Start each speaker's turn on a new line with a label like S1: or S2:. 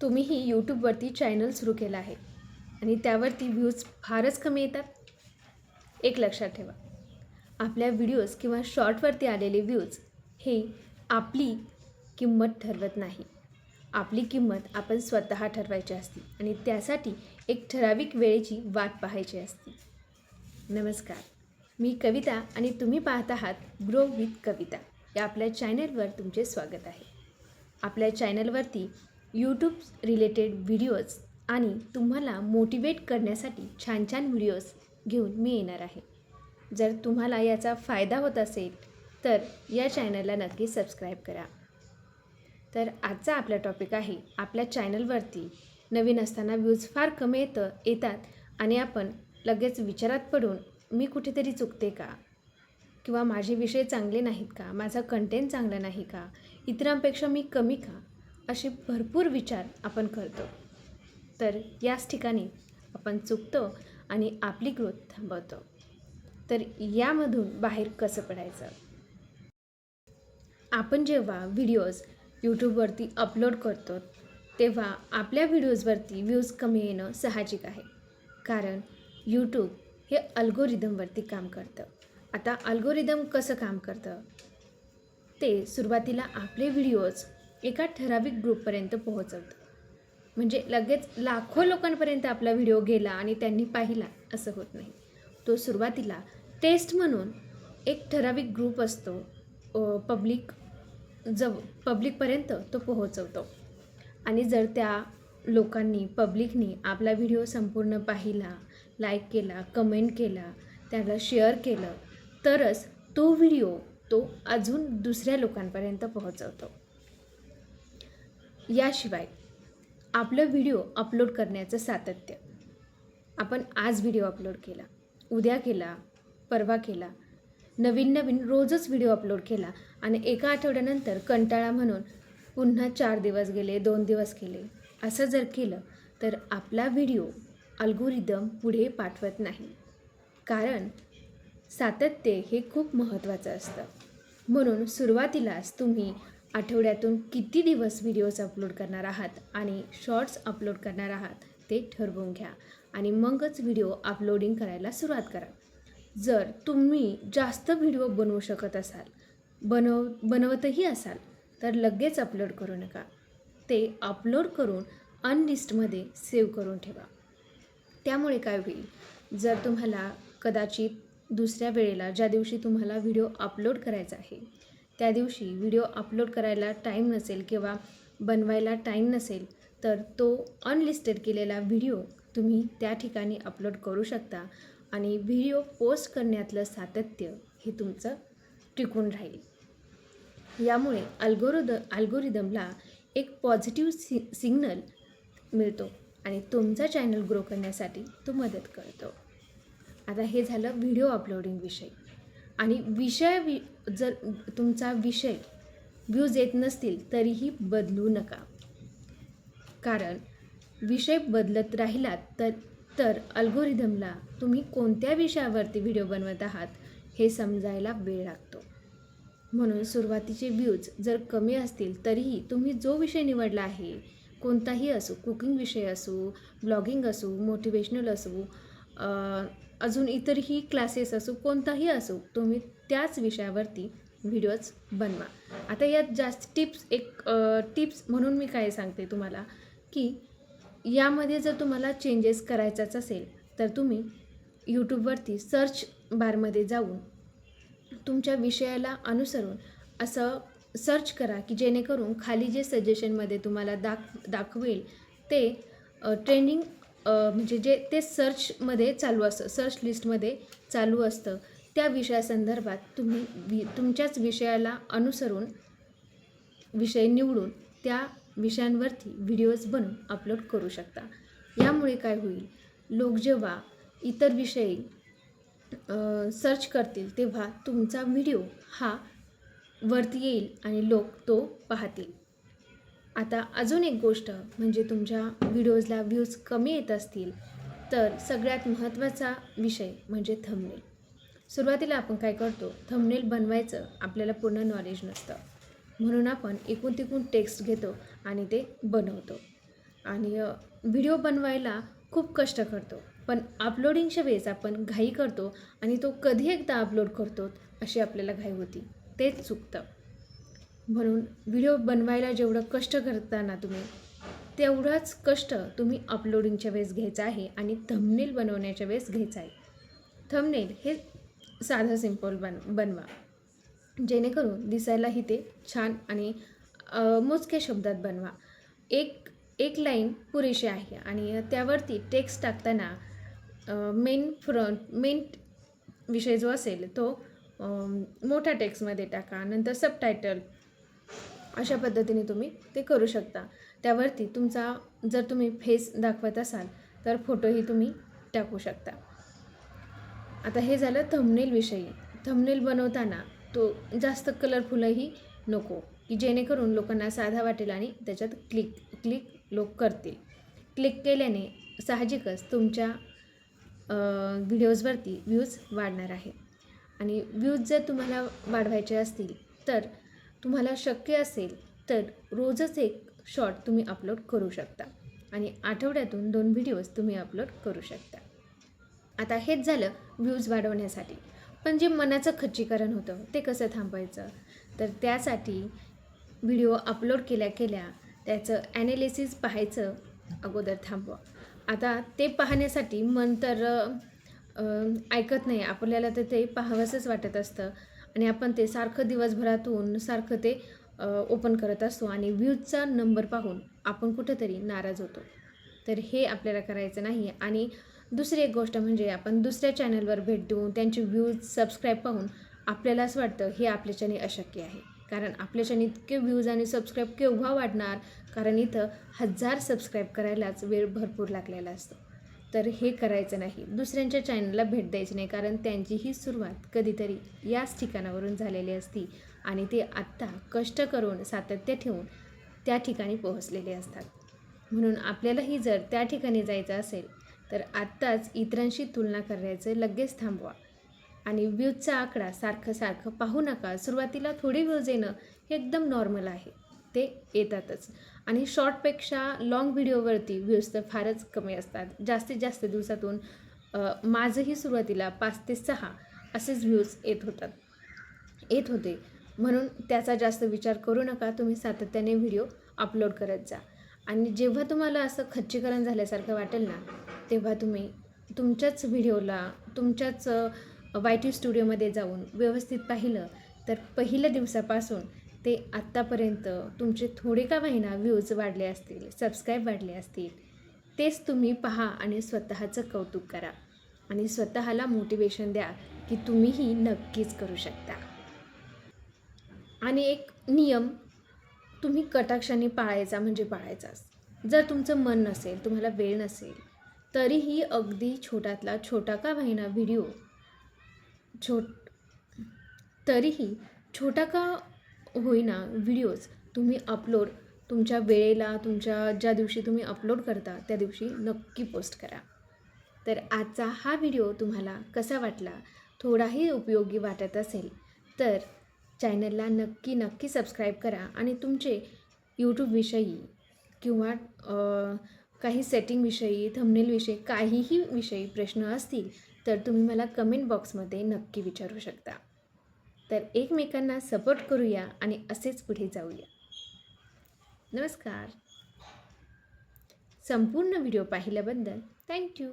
S1: तुम्हीही यूट्यूबवरती चॅनल सुरू केलं आहे आणि त्यावरती व्ह्यूज फारच कमी येतात. एक लक्षात ठेवा, आपल्या व्हिडिओज किंवा शॉर्टवरती आलेले व्ह्यूज हे आपली किंमत ठरवत नाही. आपली किंमत आपण स्वतः ठरवायची असते आणि त्यासाठी एक ठराविक वेळेची वाट पाहायची असते. नमस्कार, मी कविता आणि तुम्ही पाहत आहात ग्रो विथ कविता या आपल्या चॅनलवर तुमचे स्वागत आहे. आपल्या चॅनलवरती यूट्यूब रिलेटेड व्हिडिओज आणि तुम्हाला मोटिवेट करण्यासाठी छान छान व्हिडिओज घेऊन मी येणार आहे. जर तुम्हाला याचा फायदा होत असेल तर या चॅनलला नक्की सबस्क्राईब करा. तर आजचा आपला टॉपिक आहे, आपल्या चॅनलवरती नवीन असताना व्ह्यूज फार कमी येतात आणि आपण लगेच विचारात पडून मी कुठेतरी चुकते का, किंवा माझे विषय चांगले नाहीत का, माझा कंटेंट चांगला नाही का, इतरांपेक्षा मी कमी का, असे भरपूर विचार आपण करतो. तर याच ठिकाणी आपण चुकतो आणि आपली ग्रोथ थांबवतो. तर यामधून बाहेर कसं पडायचं? आपण जेव्हा व्हिडिओज यूट्यूबवरती अपलोड करतो तेव्हा आपल्या व्हिडिओजवरती व्ह्यूज कमी येणं साहजिक आहे, कारण यूट्यूब हे अल्गोरिदमवरती काम करतं. आता अल्गोरिदम कसं काम करतं ते सुरुवातीला आपले व्हिडिओज एका ठराविक ग्रुपपर्यंत पोहोचवतं. म्हणजे लगेच लाखो लोकांपर्यंत आपला व्हिडिओ गेला आणि त्यांनी पाहिला असं होत नाही. तो सुरुवातीला टेस्ट म्हणून एक ठराविक ग्रुप असतो, पब्लिकपर्यंत तो पोहोचवतो. आणि जर त्या लोकांनी, पब्लिकनी आपला व्हिडिओ संपूर्ण पाहिला, लाईक केला, कमेंट केला, त्याला शेअर केलं, तरच तो व्हिडिओ तो अजून दुसऱ्या लोकांपर्यंत पोहोचवतो. याशिवाय आपलं व्हिडिओ अपलोड करण्याचं सातत्य, आपण आज व्हिडिओ अपलोड केला, उद्या केला, परवा केला, नवीन रोजच व्हिडिओ अपलोड केला आणि एका आठवड्यानंतर कंटाळा म्हणून पुन्हा 4 दिवस गेले, 2 दिवस गेले, असं जर केलं तर आपला व्हिडिओ अल्गोरिदम पुढे पाठवत नाही. कारण सातत्य हे खूप महत्त्वाचं असतं. म्हणून सुरुवातीलाच तुम्ही आठवड्यातून किती दिवस व्हिडिओज अपलोड करणार आहात आणि शॉर्ट्स अपलोड करणार आहात ते ठरवून घ्या आणि मगच व्हिडिओ अपलोडिंग करायला सुरुवात करा. जर तुम्ही जास्त व्हिडिओ बनवू शकत असाल, बनवतही असाल तर लगेच अपलोड करू नका. ते अपलोड करून अनलिस्टमध्ये सेव्ह करून ठेवा. त्यामुळे काय होईल, जर तुम्हाला कदाचित दुसऱ्या वेळेला ज्या दिवशी तुम्हाला व्हिडिओ अपलोड करायचा आहे त्या दिवशी व्हिडिओ अपलोड करायला टाईम नसेल किंवा बनवायला टाईम नसेल, तर तो अनलिस्टेड केलेला व्हिडिओ तुम्ही त्या ठिकाणी अपलोड करू शकता आणि व्हिडिओ पोस्ट करण्यातलं सातत्य हे तुमचं टिकून राहील. यामुळे अल्गोरिदमला एक पॉझिटिव्ह सिग्नल मिळतो आणि तुमचा चॅनल ग्रो करण्यासाठी तो मदत करतो. आता हे झालं व्हिडिओ अपलोडिंग विषय. आणि जर तुमचा विषय व्ह्यूज येत नसतील तरीही बदलू नका, कारण विषय बदलत राहिलात तर अल्गोरिदमला तुम्ही कोणत्या विषयावरती व्हिडिओ बनवत आहात हे समजायला वेळ लागतो. म्हणून सुरुवातीचे व्ह्यूज जर कमी असतील तरीही तुम्ही जो विषय निवडला आहे, कोणताही असो, कुकिंग विषय असो, ब्लॉगिंग असो, मोटिवेशनल असो, अजून इतरही क्लासेस असो, कोणताही असो, तुम्ही त्याच विषयावरती व्हिडिओज बनवा. आता यात जास्त टिप्स म्हणून मी काय सांगते तुम्हाला, की यामध्ये जर तुम्हाला चेंजेस करायचाच असेल तर तुम्ही यूट्यूबवरती सर्च बारमध्ये जाऊन तुमच्या विषयाला अनुसरून असं सर्च करा की जेणेकरून खाली जे सजेशनमध्ये तुम्हाला दाखवेल ते ट्रेंडिंग, म्हणजे जे ते सर्चमध्ये चालू असतं, सर्च लिस्टमध्ये चालू असतं, त्या विषयासंदर्भात तुम्ही तुमच्याच विषयाला अनुसरून विषय निवडून त्या विषयांवरती व्हिडिओज बनवून अपलोड करू शकता. यामुळे काय होईल, लोक जेव्हा इतर विषय सर्च करतील तेव्हा तुमचा व्हिडिओ हा वरती येईल आणि लोक तो पाहतील. आता अजून एक गोष्ट म्हणजे तुमच्या व्हिडिओजला व्ह्यूज कमी येत असतील तर सगळ्यात महत्त्वाचा विषय म्हणजे थंबनेल. सुरुवातीला आपण काय करतो, थंबनेल बनवायचं आपल्याला पूर्ण नॉलेज नसतं, म्हणून आपण एकूण तिकून टेक्स्ट घेतो आणि ते बनवतो. आणि व्हिडिओ बनवायला खूप कष्ट करतो, पण अपलोडिंगच्या वेळेस आपण घाई करतो आणि तो कधी एकदा अपलोड करतो अशी आपल्याला घाई होती, तेच चुकतं. म्हणून व्हिडिओ बनवायला जेवढं कष्ट करता ना तुम्ही, तेवढाच कष्ट तुम्ही अपलोडिंगच्या वेळेस घ्यायचा आहे आणि थंबनेल बनवण्याच्या वेळेस घ्यायचा आहे. थंबनेल हे साधं सिंपल बनवा, जेणेकरून दिसायलाही ते छान आणि मोजक्या शब्दात बनवा. एक एक लाईन पुरेशी आहे आणि त्यावरती टेक्स्ट टाकताना मेन विषय जो असेल तो मोठ्या टेक्स्टमध्ये टाका. नंतर सबटायटल अशा पद्धतीने तुम्ही ते करू शकता. त्यावरती तुमचा जर तुम्ही फेस दाखवत असाल तर फोटोही तुम्ही टाकू शकता. आता हे झालं थंबनेल विषयी. थंबनेल बनवताना तो जास्त कलरफुलही नको, की जेणेकरून लोकांना साधा वाटेल आणि त्याच्यात क्लिक लोक करतील. क्लिक केल्याने साहजिकच तुमच्या व्हिडिओजवरती व्ह्यूज वाढणार आहे. आणि व्ह्यूज जर तुम्हाला वाढवायचे असतील तर तुम्हाला शक्य असेल तर रोजच एक शॉर्ट तुम्ही अपलोड करू शकता आणि आठवड्यातून 2 व्हिडिओज तुम्ही अपलोड करू शकता. आता हेच झालं व्ह्यूज वाढवण्यासाठी. पण जे मनाचं खच्चीकरण होतं ते कसं थांबवायचं? तर त्यासाठी व्हिडिओ अपलोड केल्या त्याचं ॲनालिसिस पाहायचं अगोदर थांबवा. आता ते पाहण्यासाठी मन तर ऐकत नाही, आपल्याला तर ते पाहावंसंच वाटत असतं आणि आपण ते सारखं दिवसभरातून सारखं ते ओपन करत असतो आणि व्ह्यूजचा नंबर पाहून आपण कुठंतरी नाराज होतो. तर हे आपल्याला करायचं नाही. आणि दुसरी एक गोष्ट म्हणजे आपण दुसऱ्या चॅनलवर भेट देऊन त्यांचे व्ह्यूज सबस्क्राईब पाहून आपल्याला असं वाटतं हे आपल्याच्याने अशक्य आहे, कारण आपल्याच्याने इतके व्ह्यूज आणि सबस्क्राईब केव्हा वाढणार, कारण इथं 1000 सबस्क्राईब करायलाच वेळ भरपूर लागलेला असतो. तर हे करायचं नाही, दुसऱ्यांच्या चॅनलला भेट द्यायची नाही, कारण त्यांचीही सुरुवात कधीतरी याच ठिकाणावरून झालेली असती आणि ते आत्ता कष्ट करून सातत्य ठेवून त्या ठिकाणी पोहोचलेले असतात. म्हणून आपल्यालाही जर त्या ठिकाणी जायचं असेल तर आत्ताच इतरांशी तुलना करायचं लगेच थांबवा आणि व्ह्यूजचा आकडा सारखं पाहू नका. सुरुवातीला थोडे व्ह्यूज येणं हे एकदम नॉर्मल आहे, ते येतातच. आणि शॉर्टपेक्षा लाँग व्हिडिओवरती व्ह्यूज तर फारच कमी असतात. जास्तीत जास्त दिवसातून माझंही सुरुवातीला 5 ते 6 असेच व्ह्यूज येत होते. म्हणून त्याचा जास्त विचार करू नका, तुम्ही सातत्याने व्हिडिओ अपलोड करत जा. आणि जेव्हा तुम्हाला असं खच्चीकरण झाल्यासारखं वाटेल ना, तेव्हा तुम्ही तुमच्याच व्हिडिओला तुमच्याच YT स्टुडिओमध्ये जाऊन व्यवस्थित पाहिलं तर पहिल्या दिवसापासून ते आत्तापर्यंत तुमचे थोडे का होईना व्ह्यूज वाढले असतील, सबस्क्राईब वाढले असतील, तेच तुम्ही पहा आणि स्वतःचं कौतुक करा आणि स्वतःला मोटिवेशन द्या की तुम्हीही नक्कीच करू शकता. आणि एक नियम तुम्ही कटाक्षाने पाळायचा म्हणजे पाळायचाच. जर तुमचं मन नसेल, तुम्हाला वेळ नसेल, तरीही अगदी छोट्यातला छोटा का होईना व्हिडिओ तरीही छोटा का होईना व्हिडिओज तुम्ही अपलोड तुमच्या वेळेला, तुमच्या ज्या दिवशी तुम्ही अपलोड करता त्या दिवशी नक्की पोस्ट करा. तर आजचा हा व्हिडिओ तुम्हाला कसा वाटला, थोडाही उपयोगी वाटत असेल तर चॅनलला नक्की सबस्क्राईब करा आणि तुमचे यूट्यूबविषयी किंवा काही सेटिंगविषयी, थंबनेलविषयी, काहीही विषयी प्रश्न असतील तर तुम्ही मला कमेंट बॉक्समध्ये नक्की विचारू शकता. तर एकमेकांना सपोर्ट करूया आणि असेच पुढे जाऊया. नमस्कार. संपूर्ण व्हिडिओ पाहिल्याबद्दल थँक्यू.